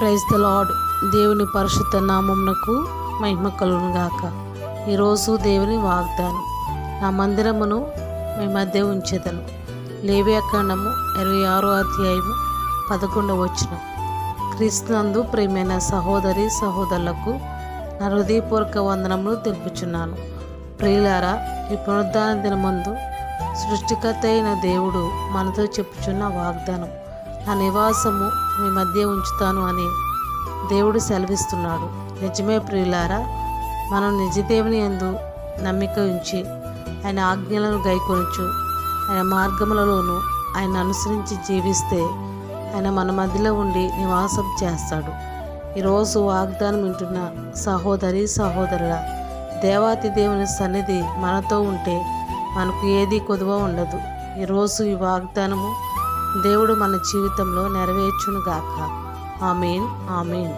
Praise the lord. దేవుని పరిశుద్ధ నామమునకు మహిమ కలుగును గాక. ఈరోజు దేవుని వాగ్దానం, నా మందిరమును మీ మధ్య ఉంచెదను. లేవియాకాండము 26వ అధ్యాయము 11వ వచనం. క్రీస్తునందు ప్రియమైన సహోదరి సహోదరులకు నా హృదయపూర్వక వందనములు తెలుపుచున్నాను. ప్రియులారా, ఈ పునరుద్ధాన దినమందు సృష్టికర్త అయిన దేవుడు మనతో చెప్పుచున్న వాగ్దానం, నా నివాసము మీ మధ్య ఉంచుతాను అని దేవుడు సెలవిస్తున్నాడు. నిజమే ప్రియులారా, మనం నిజదేవుని యందు నమ్మిక ఉంచి ఆయన ఆజ్ఞలను గైకొనుచు ఆయన మార్గములలోనూ ఆయన అనుసరించి జీవిస్తే ఆయన మన మధ్యలో ఉండి నివాసం చేస్తాడు. ఈరోజు వాగ్దానం వింటున్న సహోదరి సహోదరుల, దేవాతి దేవుని సన్నిధి మనతో ఉంటే మనకు ఏది కొదువ ఉండదు. ఈరోజు ఈ వాగ్దానము దేవుడు మన జీవితంలో నెరవేర్చును గాక. ఆమేన్, ఆమేన్.